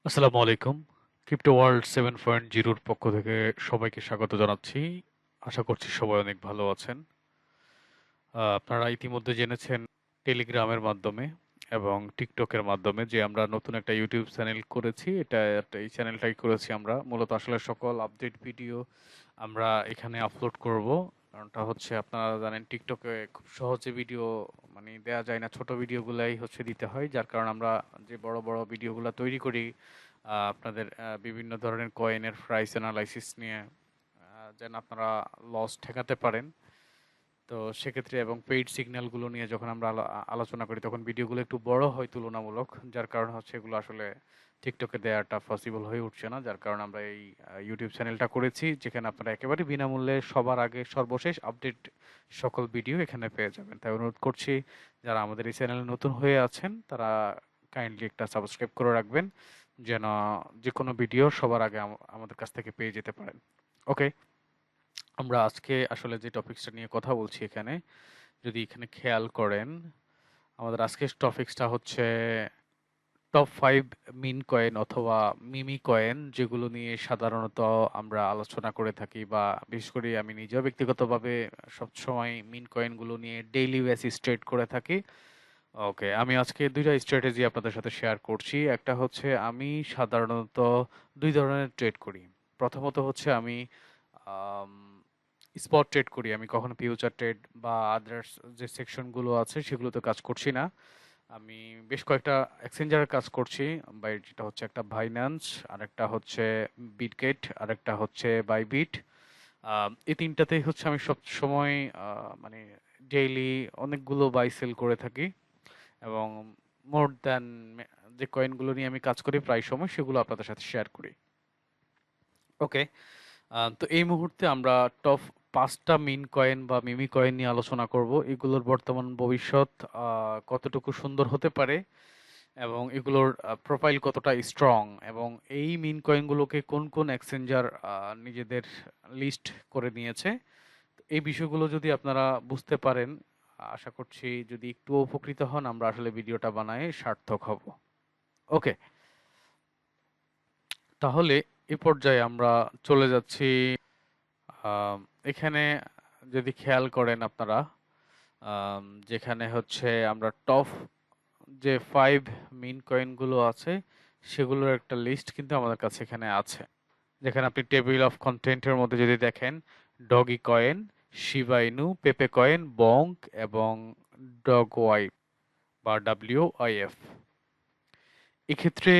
আসসালামু আলাইকুম। Crypto world 7.0 পক্ষ থেকে সবাইকে স্বাগত জানাচ্ছি। আশা করছি সবাই অনেক ভালো আছেন। আপনারা ইতিমধ্যে জেনেছেন টেলিগ্রামের মাধ্যমে এবং টিকটকের মাধ্যমে যে আমরা নতুন একটা ইউটিউব চ্যানেল করেছি। এই চ্যানেলটাই করেছি আমরা মূলত আসলে সকল আপডেট ভিডিও আমরা এখানে আপলোড করব। কারণটা হচ্ছে আপনারা জানেন টিকটকে খুব সহজে ভিডিও মানে দেয়া যায় না, ছোট ভিডিওগুলাই হচ্ছে দিতে হয়, যার কারণে আমরা যে বড় বড় ভিডিওগুলো তৈরি করি আপনাদের বিভিন্ন ধরনের কয়েনের প্রাইস অ্যানালাইসিস নিয়ে যেন আপনারা লস ঠেকাতে পারেন। তো সেক্ষেত্রে এবং পেইড সিগন্যালগুলো নিয়ে যখন আমরা আলোচনা করি তখন ভিডিওগুলো একটু বড় হয় তুলনামূলক, যার কারণে হচ্ছে এগুলো আসলে টিকটকে দেওয়াটা পসিবল হয়ে উঠছে না, যার কারণে আমরা এই ইউটিউব চ্যানেলটা করেছি যেখানে আপনারা একেবারে বিনামূল্যে সবার আগে সর্বশেষ আপডেট সকল ভিডিও এখানে পেয়ে যাবেন। তাই অনুরোধ করছি যারা আমাদের এই চ্যানেলে নতুন হয়ে আছেন তারা কাইন্ডলি একটা সাবস্ক্রাইব করে রাখবেন যেন যে কোনো ভিডিও সবার আগে আমাদের কাছ থেকে পেয়ে যেতে পারেন। ওকে, আমরা আজকে আসলে যে টপিকসটা নিয়ে কথা বলছি এখানে, যদি এখানে খেয়াল করেন, আমাদের আজকের টপিকসটা হচ্ছে টপ 5 মিন কয়েন অথবা মিমি কয়েন, যেগুলো নিয়ে সাধারণত আমরা আলোচনা করে থাকি বা বিশেষ করে আমি নিজেও ব্যক্তিগতভাবে সবসময় মিন কয়েনগুলো নিয়ে ডেইলি বেসিস ট্রেড করে থাকি। ওকে, আমি আজকে দুইটা স্ট্র্যাটেজি আপনাদের সাথে শেয়ার করছি। একটা হচ্ছে আমি সাধারণত দুই ধরনের ট্রেড করি। প্রথমত হচ্ছে আমি স্পট ট্রেড করি। আমি কখনো ফিউচার ট্রেড বা আদার্স যে সেকশনগুলো আছে সেগুলোতে কাজ করছি না। আমি বেশ কয়েকটা এক্সচেঞ্জারের কাজ করছি, বা যেটা হচ্ছে একটা বাইন্যান্স, আরেকটা হচ্ছে বিটগেট, আরেকটা হচ্ছে বাইবিট। এই তিনটাতেই হচ্ছে আমি সব সময় মানে ডেইলি অনেকগুলো বাই সেল করে থাকি এবং মোর দ্যান যে কয়েনগুলো নিয়ে আমি কাজ করি প্রায় সময় সেগুলো আপনাদের সাথে শেয়ার করি। ওকে, তো এই মুহূর্তে আমরা টপ 5টা মিন কয়েন বা মিমি কয়েন নিয়ে আলোচনা করব। এগুলোর বর্তমান ভবিষ্যৎ কতটুকু সুন্দর হতে পারে এবং এগুলোর প্রোফাইল কতটা স্ট্রং, এবং এই মিন কয়েনগুলোকে কোন কোন এক্সচেঞ্জার নিজেদের লিস্ট করে নিয়েছে। এই বিষয়গুলো যদি আপনারা বুঝতে পারেন, আশা করছি যদি একটু উপকৃত হন আমরা আসলে ভিডিওটা বানায় সার্থক হব। ওকে, তাহলে এ পর্যায়ে আমরা চলে যাচ্ছি। আম, এখানে যদি খেয়াল করেন আপনারা, যেখানে হচ্ছে আমরা টপ যে 5 মিন কয়েনগুলো আছে সেগুলোর একটা লিস্ট কিন্তু আমাদের কাছে এখানে আছে। যেখানে আপনি টেবিল অফ কন্টেন্টের মধ্যে যদি দেখেন, ডগি কয়েন, শিবা ইনু, পেপে কয়েন, বঙ্ক এবং ডগ ওয়াইফ বা WIF। এক্ষেত্রে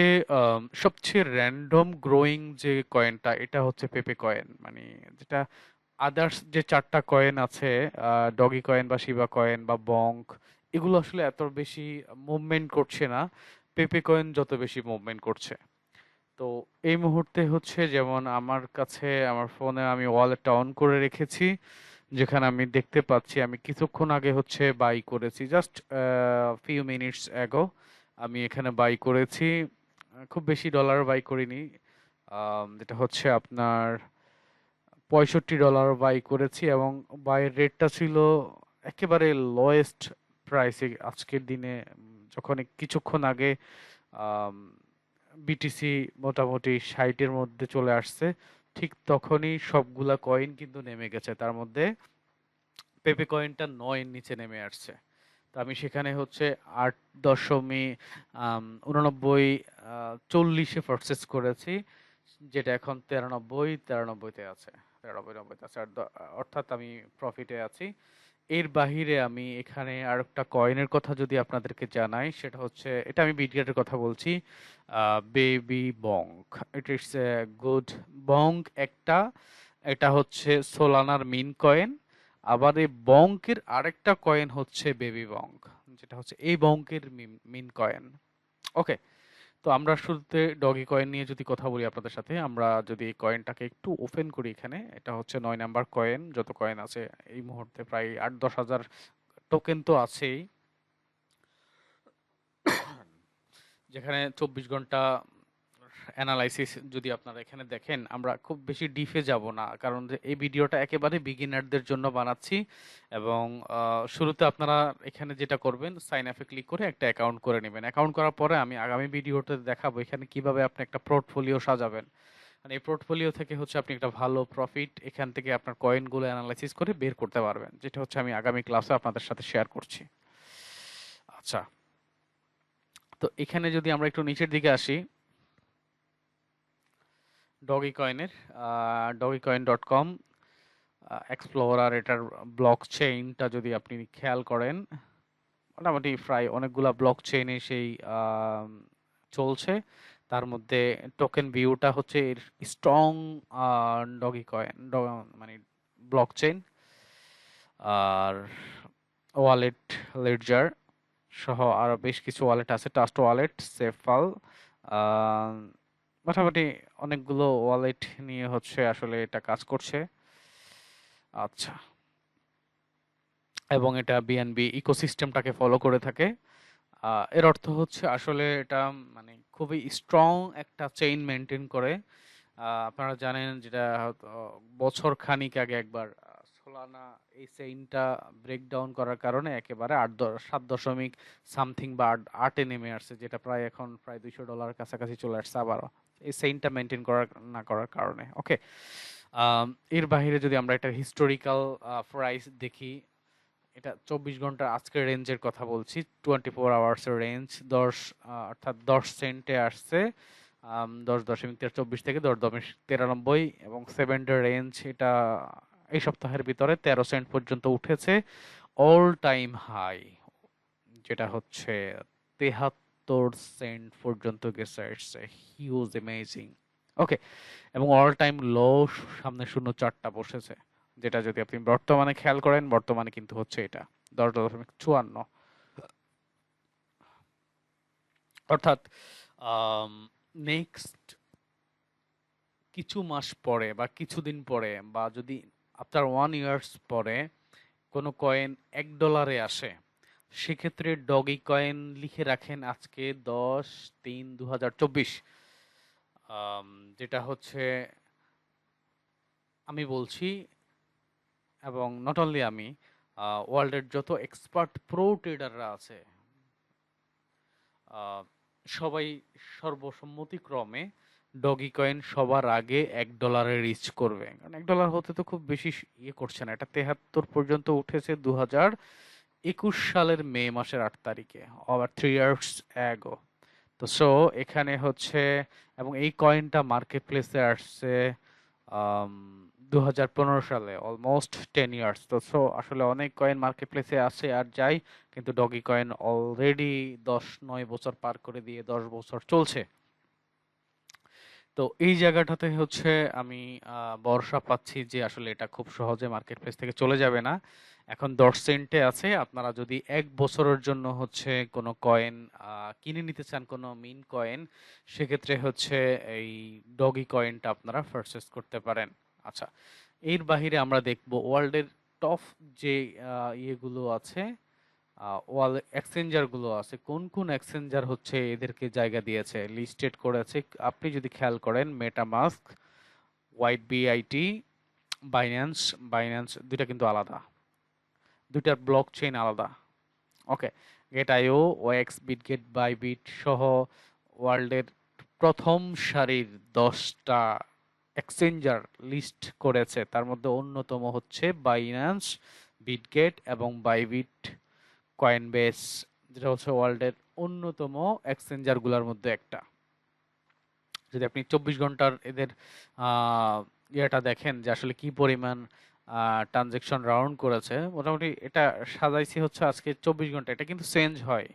সবচেয়ে র্যান্ডম গ্রোয়িং যে কয়েনটা এটা হচ্ছে পেপে কয়েন, মানে যেটা আদার্স যে 4টা কয়েন আছে, ডগি কয়েন বা শিবা কয়েন বা বঙ্ক, এগুলো আসলে এত বেশি মুভমেন্ট করছে না, পেপে কয়েন যত বেশি মুভমেন্ট করছে। তো এই মুহূর্তে হচ্ছে যেমন আমার কাছে আমার ফোনে আমি ওয়ালেটটা অন করে রেখেছি, যেখানে আমি দেখতে পাচ্ছি আমি কিছুক্ষণ আগে হচ্ছে বাই করেছি, জাস্ট ফিউ মিনিটস অ্যাগো আমি এখানে বাই করেছি। খুব বেশি ডলার বাই করিনি, যেটা হচ্ছে আপনার $65 বাই করেছি এবং বাইয়ের রেটটা ছিল একেবারে লোয়েস্ট প্রাইসে আজকের দিনে। যখন কিছুক্ষণ আগে বিটিসি মোটামুটি 60-এর মধ্যে চলে আসছে, ঠিক তখনই সবগুলা কয়েন কিন্তু নেমে গেছে, তার মধ্যে পেপে কয়েনটা 9-এর নিচে নেমে আসছে। তো আমি সেখানে হচ্ছে 8.89 40-এ পারচেস করেছি, যেটা এখন 93-93-তে আছে, 93-90-তে আছে, অর্থাৎ আমি প্রফিটে আছি। এর বাহিরে আমি এখানে আরেকটা কয়েনের কথা যদি আপনাদেরকে জানাই, সেটা হচ্ছে, এটা আমি বিটগেটের কথা বলছি, baby বঙ্ক। It is a good বঙ্ক একটা, এটা হচ্ছে সোলানার মিন কয়েন। আবার এই বঙ্কের আরেকটা কয়েন হচ্ছে বেবি বঙ্ক, যেটা হচ্ছে এই বঙ্কের মিন কয়েন। ওকে, তো আমরা শুরুতে ডগি কয়েন নিয়ে যদি কথা বলি আপনাদের সাথে, আমরা যদি এই কয়েনটাকে একটু ওপেন করি, এখানে এটা হচ্ছে 9 নাম্বার কয়েন। যত কয়েন আছে এই মুহূর্তে প্রায় 8-10 হাজার টোকেন তো আছেই, যেখানে 24 ঘন্টা অ্যানালাইসিস যদি আপনারা এখানে দেখেন, আমরা খুব বেশি ডিপে যাব না, কারণ যে এই ভিডিওটা একেবারে বিগিনারদের জন্য বানাচ্ছি। এবং শুরুতে আপনারা এখানে যেটা করবেন, সাইন আপে ক্লিক করে একটা অ্যাকাউন্ট করে নেবেন। অ্যাকাউন্ট করার পরে আমি আগামী ভিডিওতে দেখাবো এখানে কিভাবে আপনি একটা পোর্টফোলিও সাজাবেন। মানে এই পোর্টফোলিও থেকে হচ্ছে আপনি একটা ভালো প্রফিট এখান থেকে আপনার কয়েনগুলো অ্যানালাইসিস করে বের করতে পারবেন, যেটা হচ্ছে আমি আগামী ক্লাসে আপনাদের সাথে শেয়ার করছি। আচ্ছা, তো এখানে যদি আমরা একটু নিচের দিকে আসি, ডগি কয়েনের dogecoin.com এক্সপ্লোরার, এটার ব্লক চেইনটা যদি আপনি খেয়াল করেন, মোটামুটি প্রায় অনেকগুলা ব্লক চেইনে সেই চলছে। তার মধ্যে টোকেন ভিউটা হচ্ছে এর স্ট্রং ডগি কয়েন, মানে ব্লক চেইন। আর ওয়ালেট, লেডজার সহ আরো বেশ কিছু ওয়ালেট আছে, ট্রাস্ট ওয়ালেট, সেফাল, মোটামুটি অনেকগুলো ওয়ালেট নিয়ে হচ্ছে আসলে এটা কাজ করছে। আচ্ছা, এবং এটা বিএনবি ইকোসিস্টেমটাকে ফলো করে থাকে। এর অর্থ হচ্ছে আসলে এটা মানে খুবই স্ট্রং একটা চেইন মেনটেন করে। আপনারা জানেন যেটা হয়তো বছর খানিক আগে একবার সোলানা এই চেইনটা ব্রেকডাউন করার কারণে একেবারে 7 দশমিক সামথিং বা 8-এ নেমে আসছে, যেটা প্রায় এখন প্রায় $200 কাছাকাছি চলে আসছে আবারও, এই চেইনটা মেনটেন করার না করার কারণে। ওকে, এর বাইরে যদি আমরা একটা হিস্টোরিক্যাল প্রাইস দেখি, এটা 24 ঘন্টার আজকের রেঞ্জের কথা বলছি, 24 আওয়ার্স এর রেঞ্জ, অর্থাৎ 10 সেন্টে আসছে 10.24 থেকে 10.93, এবং 7 ডে রেঞ্জ এটা এই সপ্তাহের ভিতরে 13 সেন্ট পর্যন্ত উঠেছে। অল টাইম হাই যেটা হচ্ছে 73 সেন্ট পর্যন্ত গেছে, ইটস হিউজ অ্যামেজিং। ওকে, এবং অল টাইম লো সামনে 0.4টা বসেছে, যেটা যদি আপনি বর্তমানে খেয়াল করেন, বর্তমানে কিন্তু হচ্ছে এটা 10.54। অর্থাৎ নেক্সট কিছু মাস পরে বা কিছুদিন পরে, বা যদি আফটার 1 ইয়ার্স পরে কোনো কয়েন $1 আসে, সেক্ষেত্রে ডগি কয়েন লিখে রাখেন আজকে 10/3/2024, যেটা হচ্ছে আমি বলছি, এবং নট অনলি আমি, ওয়ার্ল্ডের যত এক্সপার্ট প্রো ট্রেডাররা আছে সবাই সর্বসম্মতিক্রমে ডগি কয়েন সবার আগে $1 রিচ করবে, কারণ $1 হতে তো খুব বেশি ইয়ে করছে না। এটা 73 পর্যন্ত উঠেছে 2021 সালের মে মাসের 8 তারিখে, আবার 3 ইয়ার্স অ্যাগো। তো সো এখানে হচ্ছে, এবং এই কয়েনটা মার্কেট প্লেসে আসছে 2015 সালে, অলমোস্ট 10 ইয়ার্স। তো সো আসলে অনেক কয়েন মার্কেট প্লেসে আসে আর যায়, কিন্তু ডগি কয়েন অলরেডি 9 বছর পার করে দিয়ে 10 বছর চলছে। তো এই জায়গাটাতে হচ্ছে আমি ভরসা পাচ্ছি যে আসলে এটা খুব সহজে মার্কেট প্লেস থেকে চলে যাবে না। এখন 10 সেন্টে আছে, আপনারা যদি 1 বছরের জন্য হচ্ছে কোনো কয়েন কিনে নিতে চান, কোনো মিন কয়েন, সেক্ষেত্রে হচ্ছে এই ডগি কয়েনটা আপনারা পারচেস করতে পারেন। আচ্ছা, এর বাহিরে আমরা দেখব ওয়ার্ল্ডের টপ যে ইয়েগুলো আছে, ওয়াল এক্সচেঞ্জার গুলো আছে, কোন কোন এক্সচেঞ্জার হচ্ছে এদেরকে জায়গা দিয়েছে, লিস্টেড করেছে। আপনি যদি খেয়াল করেন, মেটামাস্ক, হোয়াইট বিআইটি, বাইন্যান্স, দুইটা কিন্তু আলাদা, দুইটার ব্লক চেইন আলাদা। ওকে, গেট আইও, ওয়েক্স, বিটগেট, বাইবিট সহ ওয়ার্ল্ডের প্রথম সারির 10টা এক্সচেঞ্জার লিস্ট করেছে, তার মধ্যে অন্যতম হচ্ছে বাইন্যান্স, বিটগেট এবং বাইবিট। কয়েনবেস, যেটা হচ্ছে ওয়ার্ল্ডের অন্যতম এক্সচেঞ্জার গুলার মধ্যে একটা। যদি আপনি 24 ঘন্টার এদের ইয়েটা দেখেন যে আসলে কি পরিমাণ ট্রানজেকশন রাউন্ড করেছে, মোটামুটি এটা সাজাইছি হচ্ছে আজকে 24 ঘন্টা, এটা কিন্তু চেঞ্জ হয়,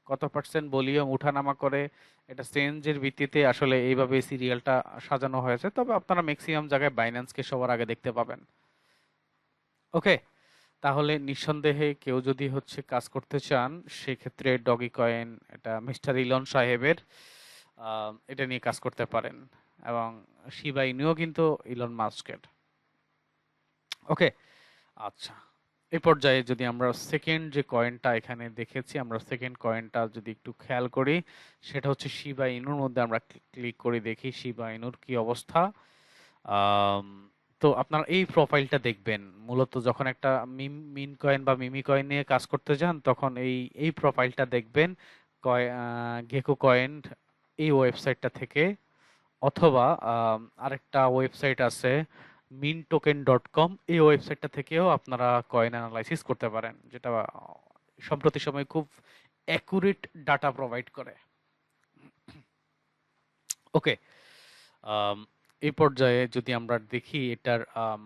কত পার্সেন্ট ভলিউম উঠানামা করে, এটা চেঞ্জের ভিত্তিতে আসলে এইভাবে সিরিয়ালটা সাজানো হয়েছে। তবে আপনারা ম্যাক্সিমাম জায়গায় বাইন্যান্সকে সবার আগে দেখতে পাবেন। ওকে, তাহলে নিঃসন্দেহে কেউ যদি হচ্ছে কাজ করতে চান, সেক্ষেত্রে ডগি কয়েন, এটা মিস্টার ইলন সাহেবের, এটা নিয়ে কাজ করতে পারেন, এবং শিবা ইনুও কিন্তু ইলন মাস্কের। ওকে, আচ্ছা, এই পর্যায়ে যদি আমরা সেকেন্ড যে কয়েনটা এখানে দেখেছি, আমরা সেকেন্ড কয়েনটা যদি একটু খেয়াল করি, সেটা হচ্ছে শিবা ইনুর মধ্যে আমরা ক্লিক করে দেখি শিবা ইনুর কি অবস্থা। আম, তো আপনারা এই প্রোফাইলটা দেখবেন মূলত যখন একটা মিন কয়েন বা মিমি কয়েন নিয়ে কাজ করতে যান, তখন এই এই প্রোফাইলটা দেখবেন গেকো কয়েন এই ওয়েবসাইটটা থেকে, অথবা আরেকটা ওয়েবসাইট আছে mintoken.com, এই ওয়েবসাইটটা থেকেও আপনারা কয়েন অ্যানালাইসিস করতে পারেন, যেটা সম্প্রতি সময়ে খুব অ্যাকুরেট ডাটা প্রোভাইড করে। ওকে, এই পর্যায়ে যদি আমরা দেখি এটার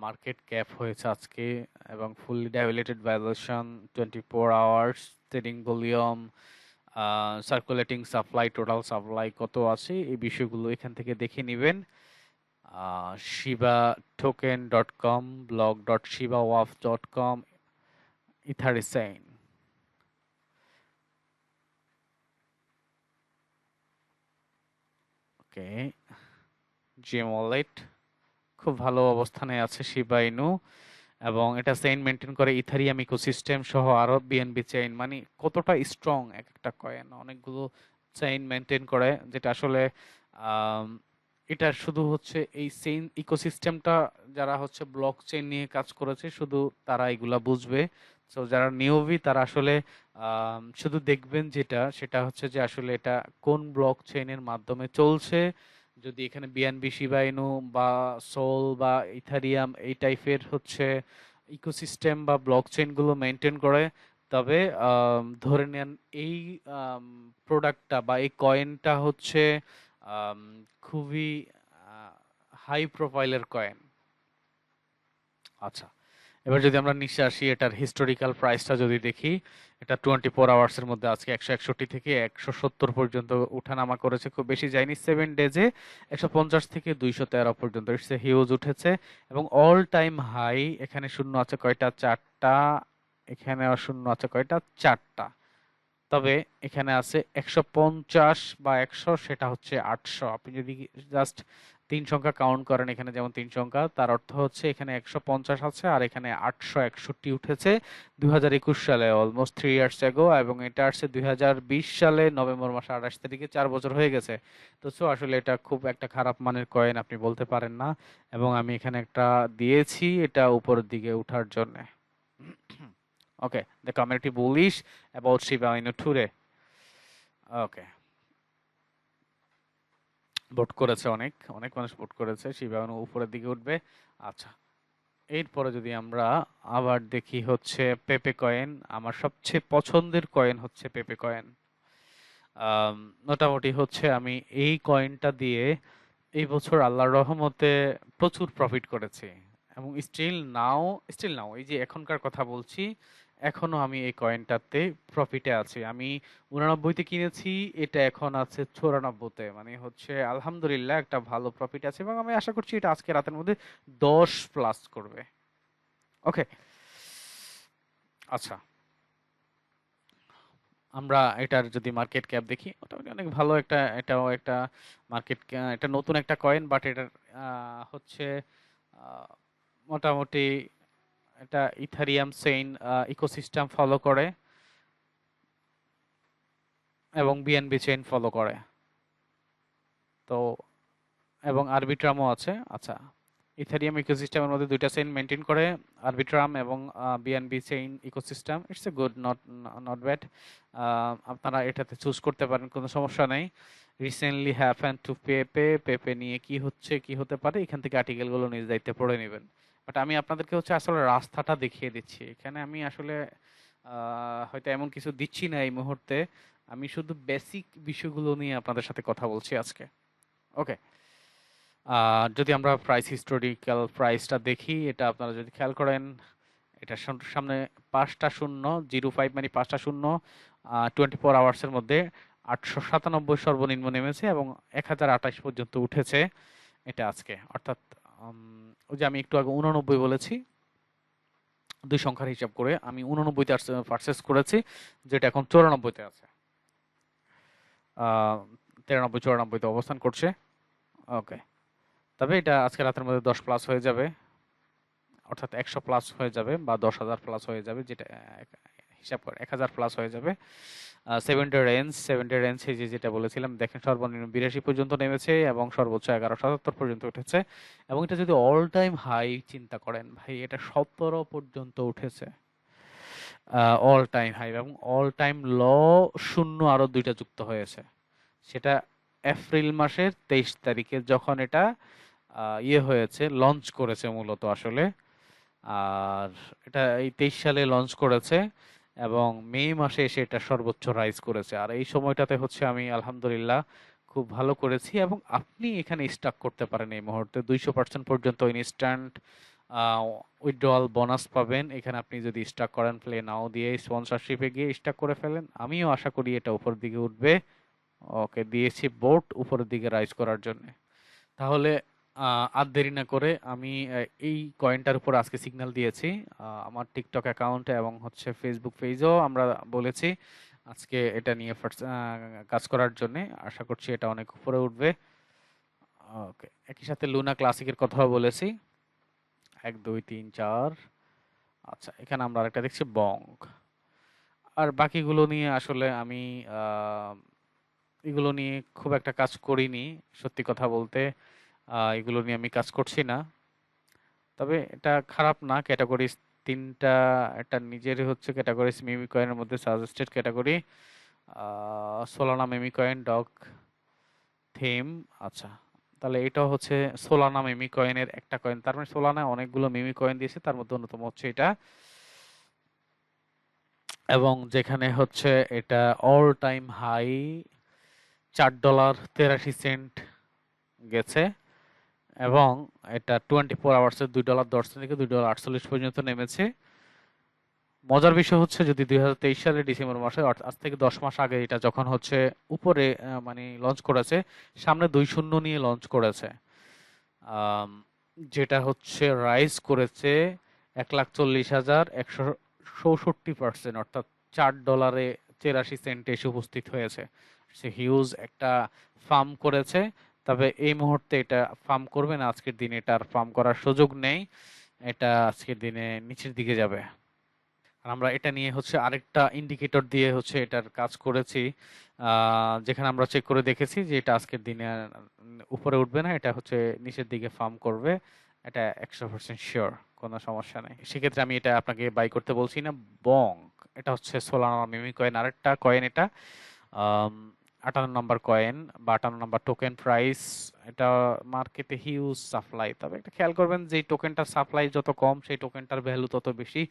মার্কেট ক্যাপ হয়েছে আজকে এবং fully diluted valuation 24 hours, trading volume, circulating supply, total supply কত আছে, এই বিষয়গুলো এখান থেকে দেখে নেবেন। shiba-token.com, blog.shibawaf.com, Etheresign। ওকে, জিএম ওয়ালেট খুব ভালো অবস্থানে আছে শিবা ইনু, এবং এটা চেইন মেনটেন করে ইথারিয়াম ইকোসিস্টেম সহ আরো বিএনবি চেইন, মানে কতটা স্ট্রং এক একটা কয়েন, অনেকগুলো চেইন মেনটেন করে, যেটা আসলে আম, এটা শুধু হচ্ছে এই চেইন ইকোসিস্টেমটা যারা হচ্ছে ব্লক চেইন নিয়ে কাজ করেছে শুধু তারা এগুলা বুঝবে। তো যারা নিউবি তারা আসলে শুধু দেখবেন যেটা সেটা হচ্ছে যে আসলে এটা কোন ব্লক চেইনের মাধ্যমে চলছে। যদি এখানে বিএনবি শিবা ইনু বা সোল বা ইথারিয়াম এই টাইপের হচ্ছে ইকোসিস্টেম বা ব্লকচেইন গুলো মেনটেন করে, তবে ধরে নেন এই প্রোডাক্টটা বা এই কয়েনটা হচ্ছে আম, খুবই হাই প্রোফাইলের কয়েন। আচ্ছা, এবার যদি আমরা নিচে আসি, এটার হিস্টোরিক্যাল প্রাইসটা যদি দেখি, এটা 24 আওয়ার্স এর মধ্যে আজকে 161 থেকে 170 পর্যন্ত উঠানামা করেছে, খুব বেশি যায়নি। 7 ডেজে 150 থেকে 213 পর্যন্ত ইটস হিউজ উঠেছে, এবং অল টাইম হাই এখানে শূন্য আছে কয়টা, চারটা। এখানে শূন্য আছে কয়টা, চারটা। তবে এখানে আছে 150 বা 100, সেটা হচ্ছে 800। আপনি যদি জাস্ট 3 সংখ্যা কাউন্ট করেন, এখানে যেমন 3 সংখ্যা, তার অর্থ হচ্ছে এখানে 150 আছে আর এখানে 861 উঠেছে 2021 সালে, অলমোস্ট 3 ইয়ার্স এগো, এবং এটা আসছে 2020 সালে নভেম্বর মাসে 28 তারিখে, 4 বছর হয়ে গেছে। তো সো আসলে এটা খুব একটা খারাপ মানের কয়েন আপনি বলতে পারেন না, এবং আমি এখানে একটা দিয়েছি এটা উপরের দিকে উঠার জন্য। ওকে, the community bullish about Shiba Inu today. Okay, vote করেছে, অনেক অনেক মানুষ ভোট করেছে শিবা ইনু উপরের দিকে উঠবে। আচ্ছা, এরপরে যদি আমরা আবার দেখি হচ্ছে পেপে কয়েন, আমার সবচেয়ে পছন্দের কয়েন হচ্ছে পেপে কয়েন। আম, মোটামুটি হচ্ছে আমি এই কয়েনটা দিয়ে এই বছর আল্লাহর রহমতে প্রচুর প্রফিট করেছি, এবং স্টিল নাও এই যে এখনকার কথা বলছি, এখনো আমি এই কয়েনটাতে প্রফিটে আছি। আমি 89-তে কিনেছি, এটা এখন আছে 94-তে, মানে হচ্ছে আলহামদুলিল্লাহ একটা ভালো প্রফিট আছে, এবং আমি আশা করছি এটা আজকে রাতের মধ্যে 10+ করবে। ওকে, আচ্ছা, আমরা এটার যদি মার্কেট ক্যাপ দেখি, মোটামুটি অনেক ভালো একটা, এটাও একটা মার্কেট, এটা নতুন একটা কয়েন, বাট এটার হচ্ছে আহ, মোটামুটি এটা ইথারিয়াম চেইন ইকোসিস্টেম ফলো করে এবং বিএনবি চেইন ফলো করে, তো এবং আরবিট্রামও আছে। আচ্ছা, ইথারিয়াম ইকোসিস্টেমের মধ্যে দুইটা চেইন মেনটেন করে, আরবিট্রাম এবং BNB chain ecosystem, it's a good, not not bad. আপনারা এটাতে চুজ করতে পারেন, কোনো সমস্যা নেই। রিসেন্টলি হ্যাপেন টু পেপে, পেপে নিয়ে কি হচ্ছে কি হতে পারে, এখান থেকে আর্টিকেলগুলো নিজ দায়িত্বে পড়ে নেবেন। বাট আমি আপনাদেরকে হচ্ছে আসলে রাস্তাটা দেখিয়ে দিচ্ছি, এখানে আমি আসলে হয়তো এমন কিছু দিচ্ছি না এই মুহূর্তে, আমি শুধু বেসিক বিষয়গুলো নিয়ে আপনাদের সাথে কথা বলছি আজকে। ওকে, যদি আমরা প্রাইস হিস্টোরিক্যাল প্রাইসটা দেখি, এটা আপনারা যদি খেয়াল করেন, এটা সামনে 5টা শূন্য, 05 মানে 5টা শূন্য, 24 আওয়ার্সের মধ্যে 897 সর্বনিম্ন নেমেছে এবং 1028 পর্যন্ত উঠেছে এটা আজকে, অর্থাৎ ওই যে আমি একটু আগে 89 বলেছি, 2 সংখ্যার হিসাব করে আমি 89-তে পারচেস করেছি, যেটা এখন 94-তে আছে, 93-94-তে অবস্থান করছে। ওকে, তবে এটা আজকে রাতের মধ্যে 10+ হয়ে যাবে। অর্থাৎ 100 প্লাস হয়ে যাবে বা 10,000 প্লাস হয়ে যাবে, যেটা হিসাব করে 1,000 প্লাস হয়ে যাবে। 70 রেঞ্জ এই যে যেটা বলেছিলাম, দেখেন সর্বনিম্ন 82 পর্যন্ত নেমেছে এবং সর্বোচ্চ 1177 পর্যন্ত উঠেছে। এবং এটা যদি অল টাইম হাই চিন্তা করেন ভাই, এটা 17 পর্যন্ত উঠেছে অল টাইম হাই, এবং অল টাইম ল শূন্য আরো দুইটা যুক্ত হয়েছে। সেটা এপ্রিল মাসের 23 তারিখে যখন এটা হয়েছে, লঞ্চ করেছে মূলত আসলে। আর এটা এই 23 সালে লঞ্চ করেছে এবং মে মাসে এসে এটা সর্বোচ্চ রাইজ করেছে। আর এই সময়টাতে হচ্ছে আমি আলহামদুলিল্লাহ খুব ভালো করেছি, এবং আপনি এখানে স্টাক করতে পারেন। এই মুহূর্তে 200% পর্যন্ত ইনস্ট্যান্ট উইথড্রয়াল বোনাস পাবেন এখানে, আপনি যদি স্টাক করেন, প্লে নাও দিয়ে স্পন্সরশিপে গিয়ে স্টাক করে ফেলেন। আমিও আশা করি এটা উপর দিকে উঠবে। ওকে, দিয়েছি বোট উপরের দিকে রাইজ করার জন্য। তাহলে আর দেরি না করে আমি এই কয়েনটার উপর আজকে সিগন্যাল দিয়েছি। আমার টিকটক অ্যাকাউন্টে এবং হচ্ছে ফেসবুক পেজেও আমরা বলেছি আজকে এটা নিয়ে কাজ করার জন্য। আশা করছি এটা অনেক উপরে উঠবে। ওকে, একই সাথে লুনা ক্লাসিকের কথাও বলেছি। 1 2 3 4। আচ্ছা, এখানে আমরা আরেকটা দেখছি বঙ্গ। আর বাকিগুলো নিয়ে আসলে আমি আহ, এগুলো নিয়ে খুব একটা কাজ করিনি, সত্যি কথা বলতে। এগুলো নিয়ে আমি কাজ করছি না। তবে এটা খারাপ না, ক্যাটাগরিজ তিনটা। এটা নিজেরই হচ্ছে ক্যাটাগরিজ মিমি কয়েনের মধ্যে সাজেস্টেড ক্যাটাগরি সোলানা মিমি কয়েন ডগ থিম। আচ্ছা, তাহলে এটা হচ্ছে সোলানা মিমি কয়েনের একটা কয়েন। তার মানে সোলানা অনেকগুলো মিমি কয়েন দিয়েছে, তার মধ্যে অন্যতম হচ্ছে এটা। এবং যেখানে হচ্ছে এটা অল টাইম হাই $4.83 গেছে, এবং এটা 24 আওয়ার্সে $2.10 থেকে $2.48 পর্যন্ত নেমেছে। মজার বিষয় হচ্ছে, যদি 2023 সালের ডিসেম্বর মাসে, আজ থেকে 10 মাস আগে এটা যখন হচ্ছে উপরে মানে লঞ্চ করেছে, সামনে 2 শূন্য নিয়ে লঞ্চ করেছে, আম, যেটা হচ্ছে রাইজ করেছে 1,40,167%, অর্থাৎ $4.83 এসে উপস্থিত হয়েছে। সে হিউজ একটা ফার্ম করেছে। তবে এই মুহূর্তে এটা ফার্ম করবে না, আজকের দিনে এটা আর ফার্ম করার সুযোগ নেই। এটা আজকের দিনে নিচের দিকে যাবে। আর আমরা এটা নিয়ে হচ্ছে আরেকটা ইন্ডিকেটর দিয়ে হচ্ছে এটার কাজ করেছি, যেখানে আমরা চেক করে দেখেছি যে এটা আজকের দিনে আর উপরে উঠবে না, এটা হচ্ছে নিচের দিকে ফার্ম করবে। এটা 100% শিওর, কোনো সমস্যা নেই। সেক্ষেত্রে আমি এটা আপনাকে বাই করতে বলছি না। বং, এটা হচ্ছে সোলানা মিমি কয়েন, আরেকটা কয়েন এটা। আম, 58 নম্বর কয়েন বা 58 নম্বর টোকেন প্রাইস। এটা মার্কেটে হিউজ সাপ্লাই। তবে একটা খেয়াল করবেন, যে টোকেনটার সাপ্লাই যত কম সেই টোকেনটার ভ্যালু তত বেশি,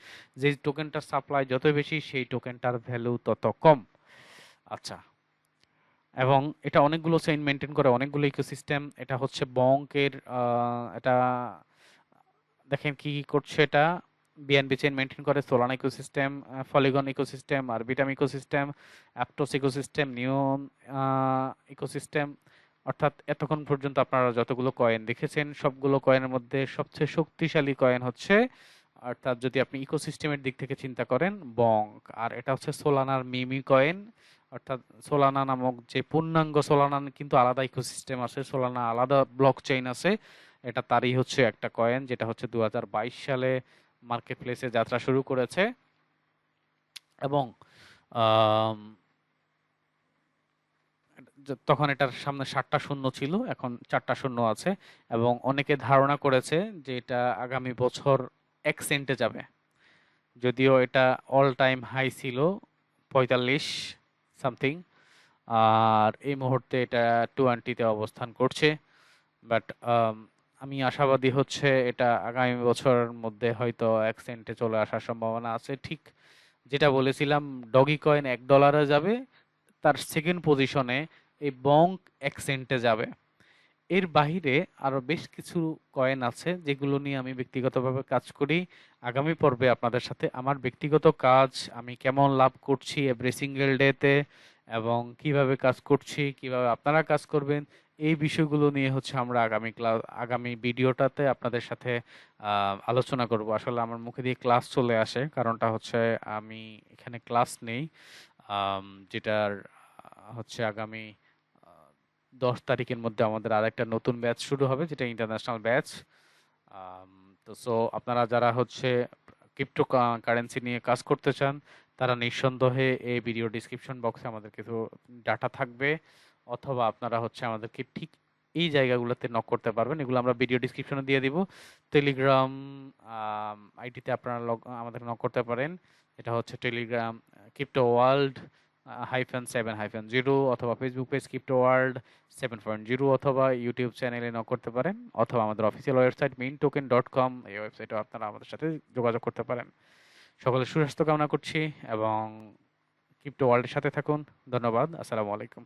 যে টোকেনটার সাপ্লাই যত বেশি সেই টোকেনটার ভ্যালু তত কম। আচ্ছা, এবং এটা অনেকগুলো চেইন মেনটেন করে, অনেকগুলো ইকোসিস্টেম। এটা হচ্ছে বঙ্কের এটা দেখেন কি কি করছে এটা। বিএনবি চেইন মেনটেন করে, Solana ecosystem, Polygon ecosystem, Arbitrum ecosystem, Aptos ecosystem, Neon ecosystem. অর্থাৎ এতক্ষণ পর্যন্ত আপনারা যতগুলো কয়েন দেখেছেন, সবগুলো কয়েনের মধ্যে সবচেয়ে শক্তিশালী কয়েন হচ্ছে, অর্থাৎ যদি আপনি ইকোসিস্টেমের দিক থেকে চিন্তা করেন, বঙ্ক। আর এটা হচ্ছে সোলানার মিমি কয়েন। অর্থাৎ সোলানা নামক যে পূর্ণাঙ্গ সোলানা কিন্তু আলাদা ইকোসিস্টেম আছে, সোলানা আলাদা ব্লক চেইন আছে। এটা তারই হচ্ছে একটা কয়েন, যেটা হচ্ছে 2022 সালে মার্কেট প্লেসে যাত্রা শুরু করেছে। এবং আম, তখন এটার সামনে 7টা শূন্য ছিল, এখন 4টা শূন্য আছে। এবং অনেকে ধারণা করেছে যে এটা আগামী বছর 1 সেন্টে যাবে, যদিও এটা অল টাইম হাই ছিল 45 সামথিং। আর এই মুহূর্তে এটা 20-তে অবস্থান করছে। বাট আমি আশাবাদী হচ্ছে এটা আগামী বছরের মধ্যে হয়তো 1 সেন্টে চলে আসার সম্ভাবনা আছে। ঠিক যেটা বলেছিলাম, ডগি কয়েন $1 যাবে, তার সেকেন্ড পজিশনে এই বঙ্ক 1 সেন্টে যাবে। এর বাহিরে আরো বেশ কিছু কয়েন আছে যেগুলো নিয়ে আমি ব্যক্তিগতভাবে কাজ করি। আগামী পর্বে আপনাদের সাথে আমার ব্যক্তিগত কাজ, আমি কেমন লাভ করছি এভরি সিঙ্গেল ডেতে, এবং কিভাবে কাজ করছি, কিভাবে আপনারা কাজ করবেন, এই বিষয়গুলো নিয়ে হচ্ছে আমরা আগামী ভিডিওটাতে আপনাদের সাথে আলোচনা করব। আসলে আমার মুখে দিয়ে ক্লাস চলে আসে, কারণটা হচ্ছে আমি এখানে ক্লাস নেই। যেটার হচ্ছে আগামী 10 তারিখের মধ্যে আমাদের আরেকটা নতুন ব্যাচ শুরু হবে, যেটা ইন্টারন্যাশনাল ব্যাচ। তো সো আপনারা যারা হচ্ছে ক্রিপ্টো কারেন্সি নিয়ে কাজ করতে চান, তারা নিঃসন্দেহে এই ভিডিও ডিসক্রিপশন বক্সে আমাদের কিছু ডাটা থাকবে, অথবা আপনারা হচ্ছে আমাদেরকে ঠিক এই জায়গাগুলোতে নক করতে পারবেন। এগুলো আমরা ভিডিও ডিসক্রিপশনে দিয়ে দিব। টেলিগ্রাম আইডিতে আপনারা আমাদের নক করতে পারেন। এটা হচ্ছে টেলিগ্রাম ক্রিপ্টো ওয়ার্ল্ড -7-0, অথবা ফেসবুক পেজ ক্রিপ্টো ওয়ার্ল্ড 7.0, অথবা ইউটিউব চ্যানেলে নক করতে পারেন, অথবা আমাদের অফিসিয়াল ওয়েবসাইট mintoken.com, এই ওয়েবসাইটে আপনারা আমাদের সাথে যোগাযোগ করতে পারেন। সকলের সুস্বাস্থ্য কামনা করছি এবং ক্রিপ্টো ওয়ার্ল্ডের সাথে থাকুন। ধন্যবাদ। আসসালামু আলাইকুম।